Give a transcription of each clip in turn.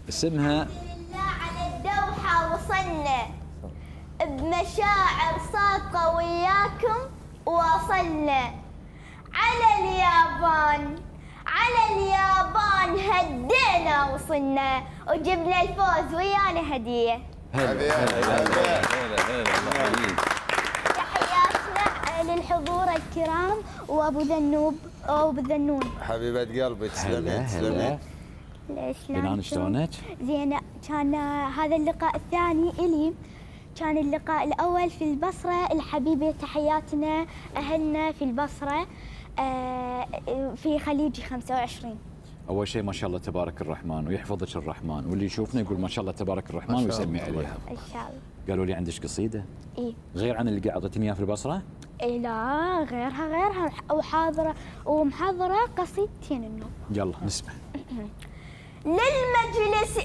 اسمها لله على الدوحة وصلنا، بمشاعر صادقة وياكم وصلنا. على اليابان هدينا وصلنا، وجبنا الفوز ويانا هدية. هلا الله يحييك. تحياتنا للحضور الكرام وابو ذنوب وابو ذنون. حبيبة قلبي تسلمين تسلمين. بنان شلونك؟ زين. كان هذا اللقاء الثاني إلي، كان اللقاء الأول في البصرة. الحبيبة تحياتنا أهلنا في البصرة في خليجي 25. اول شيء ما شاء الله تبارك الرحمن ويحفظك الرحمن، واللي يشوفنا يقول ما شاء الله تبارك الرحمن ويسمي عليها. إن شاء الله. قالوا لي عندك قصيده؟ إيه. غير عن اللي اعطيتني اياه في البصره؟ إيه لا، غيرها وحاضرة ومحضرة قصيدتين النوم. يلا نسمع. للمجلس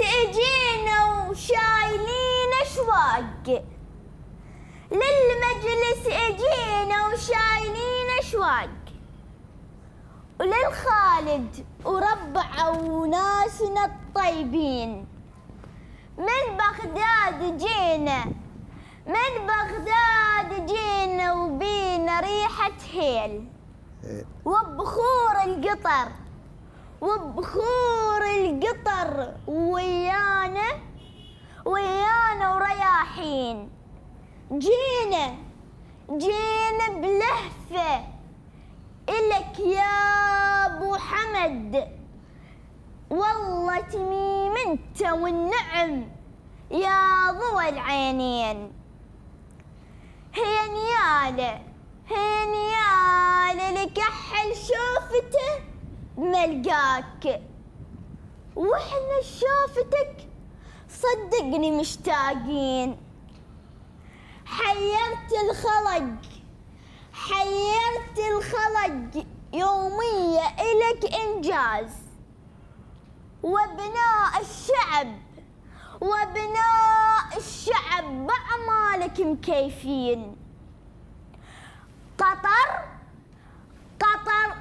اجينا وشايلين اشواق، للمجلس اجينا وشايلين اشواق، وللخالد وربعه وناسنا الطيبين. من بغداد جينا وبينا ريحة هيل، وبخور القطر ويانا ورياحين. جينا بلهفة إلك يا أبو حمد، والله تميم انت والنعم يا ضوى العينين. هي نيالة لكحل شوفته بملقاك، واحنا شوفتك صدقني مشتاقين. حيرت الخلق يومية إلك إنجاز، وبناء الشعب بأعمالك مكيفين. قطر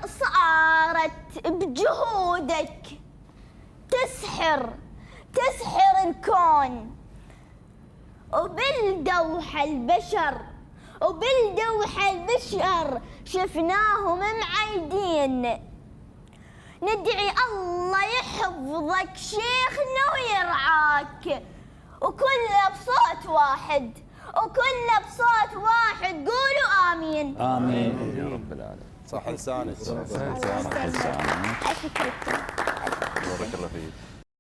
صارت بجهودك تسحر الكون، وبالدوحة البشر شفناهم معيدين. ندعي الله يحفظك شيخنا ويرعاك، وكلنا بصوت واحد قولوا آمين. آمين يا رب العالمين. صح لسانك. صح لسانك. أشكرك. بارك الله فيك.